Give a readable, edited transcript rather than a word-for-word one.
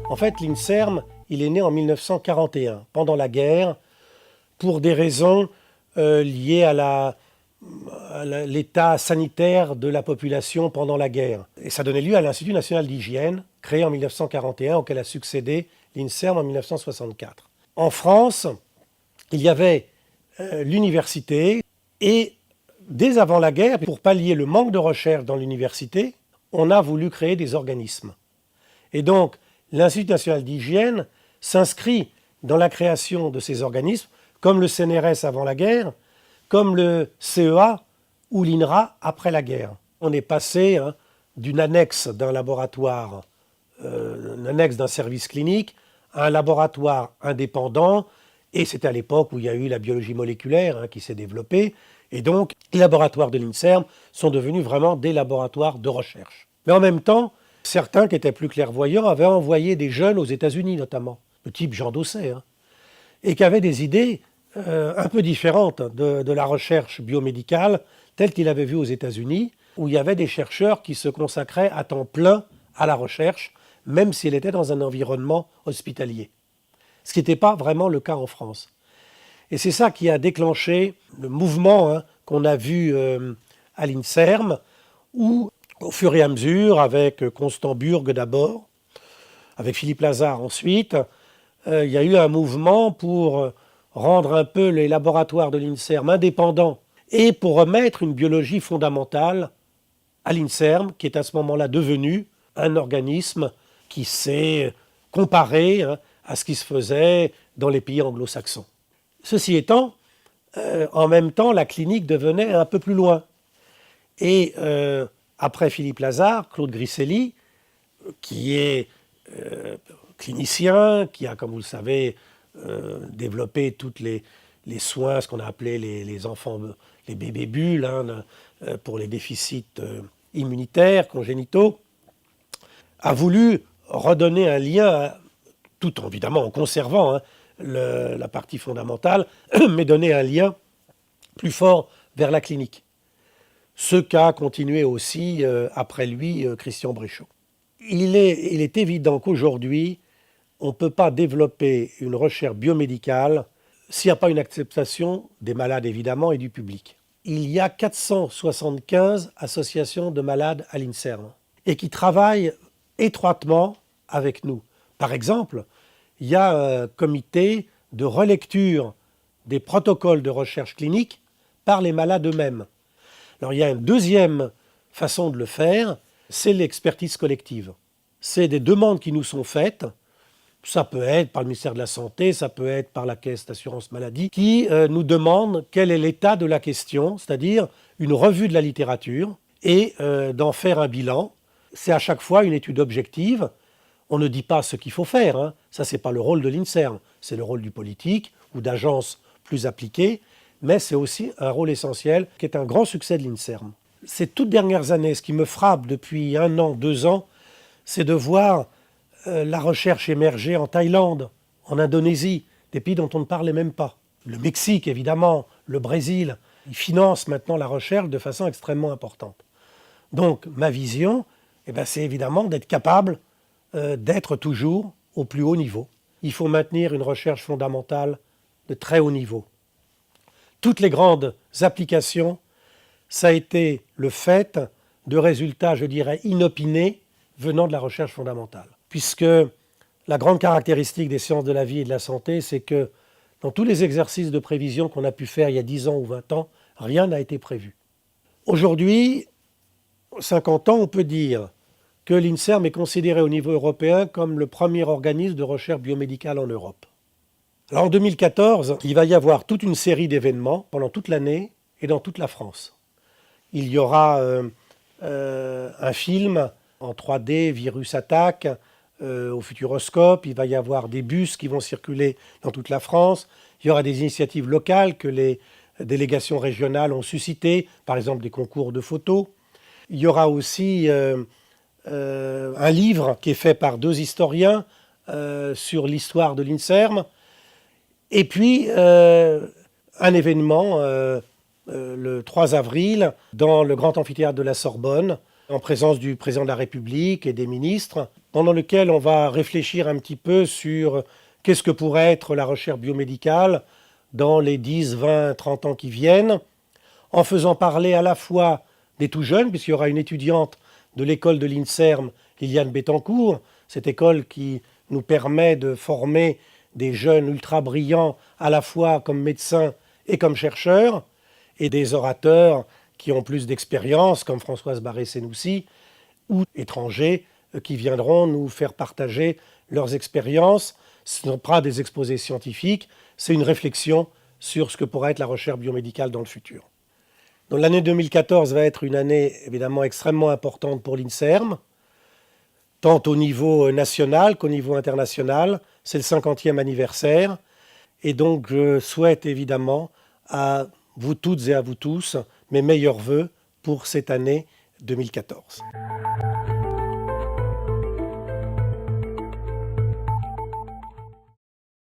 En fait, l'INSERM, il est né en 1941, pendant la guerre, pour des raisons liées à l'état sanitaire de la population pendant la guerre. Et ça donnait lieu à l'Institut national d'hygiène, créé en 1941, auquel a succédé l'INSERM en 1964. En France, il y avait l'université, et dès avant la guerre, pour pallier le manque de recherche dans l'université, on a voulu créer des organismes. Et donc, l'Institut national d'hygiène s'inscrit dans la création de ces organismes, comme le CNRS avant la guerre, comme le CEA ou l'INRA après la guerre. On est passé d'une annexe d'un laboratoire, une annexe d'un service clinique, à un laboratoire indépendant, et c'était à l'époque où il y a eu la biologie moléculaire qui s'est développée, et donc les laboratoires de l'INSERM sont devenus vraiment des laboratoires de recherche. Mais en même temps, certains qui étaient plus clairvoyants avaient envoyé des jeunes aux États-Unis notamment, le type Jean Dosset, et qui avaient des idées un peu différentes de la recherche biomédicale telle qu'il avait vue aux États-Unis, où il y avait des chercheurs qui se consacraient à temps plein à la recherche, même s'il était dans un environnement hospitalier. Ce qui n'était pas vraiment le cas en France. Et c'est ça qui a déclenché le mouvement qu'on a vu à l'INSERM, où, au fur et à mesure, avec Constant Burg d'abord, avec Philippe Lazare ensuite, il y a eu un mouvement pour rendre un peu les laboratoires de l'INSERM indépendants et pour remettre une biologie fondamentale à l'INSERM, qui est à ce moment-là devenu un organisme qui s'est comparé à ce qui se faisait dans les pays anglo-saxons. Ceci étant, en même temps, la clinique devenait un peu plus loin. Et après Philippe Lazare, Claude Grisselli, qui est clinicien, qui a, comme vous le savez, développé tous les soins, ce qu'on a appelé les enfants, les bébés bulles, pour les déficits immunitaires, congénitaux, a voulu redonner un lien, tout évidemment en conservant la partie fondamentale, mais donner un lien plus fort vers la clinique. Ce qu'a continué aussi, après lui, Christian Bréchot. Il est évident qu'aujourd'hui, on ne peut pas développer une recherche biomédicale s'il n'y a pas une acceptation des malades, évidemment, et du public. Il y a 475 associations de malades à l'INSERM et qui travaillent étroitement avec nous. Par exemple, il y a un comité de relecture des protocoles de recherche clinique par les malades eux-mêmes. Alors il y a une deuxième façon de le faire, c'est l'expertise collective. C'est des demandes qui nous sont faites, ça peut être par le ministère de la Santé, ça peut être par la Caisse d'assurance maladie, qui nous demandent quel est l'état de la question, c'est-à-dire une revue de la littérature, et d'en faire un bilan. C'est à chaque fois une étude objective. On ne dit pas ce qu'il faut faire, ça c'est pas le rôle de l'INSERM, c'est le rôle du politique ou d'agences plus appliquées, mais c'est aussi un rôle essentiel qui est un grand succès de l'INSERM. Ces toutes dernières années, ce qui me frappe depuis 1 an, 2 ans, c'est de voir la recherche émerger en Thaïlande, en Indonésie, des pays dont on ne parlait même pas. Le Mexique, évidemment, le Brésil, ils financent maintenant la recherche de façon extrêmement importante. Donc, ma vision, c'est évidemment d'être capable d'être toujours au plus haut niveau. Il faut maintenir une recherche fondamentale de très haut niveau. Toutes les grandes applications, ça a été le fait de résultats, je dirais, inopinés venant de la recherche fondamentale. Puisque la grande caractéristique des sciences de la vie et de la santé, c'est que dans tous les exercices de prévision qu'on a pu faire il y a 10 ans ou 20 ans, rien n'a été prévu. Aujourd'hui, 50 ans, on peut dire que l'INSERM est considéré au niveau européen comme le premier organisme de recherche biomédicale en Europe. Alors en 2014, il va y avoir toute une série d'événements pendant toute l'année et dans toute la France. Il y aura un film en 3D, Virus Attack, au Futuroscope. Il va y avoir des bus qui vont circuler dans toute la France. Il y aura des initiatives locales que les délégations régionales ont suscitées, par exemple des concours de photos. Il y aura aussi un livre qui est fait par 2 historiens sur l'histoire de l'INSERM. Et puis, un événement le 3 avril dans le grand amphithéâtre de la Sorbonne en présence du président de la République et des ministres, pendant lequel on va réfléchir un petit peu sur qu'est-ce que pourrait être la recherche biomédicale dans les 10, 20, 30 ans qui viennent, en faisant parler à la fois des tout jeunes, puisqu'il y aura une étudiante de l'école de l'INSERM, Liliane Bettencourt, cette école qui nous permet de former des jeunes ultra brillants à la fois comme médecins et comme chercheurs, et des orateurs qui ont plus d'expérience, comme Françoise Barré-Senoussi, ou étrangers qui viendront nous faire partager leurs expériences. Ce ne sont pas des exposés scientifiques, c'est une réflexion sur ce que pourrait être la recherche biomédicale dans le futur. Donc l'année 2014 va être une année évidemment extrêmement importante pour l'INSERM, tant au niveau national qu'au niveau international. C'est le 50e anniversaire. Et donc je souhaite évidemment à vous toutes et à vous tous mes meilleurs vœux pour cette année 2014.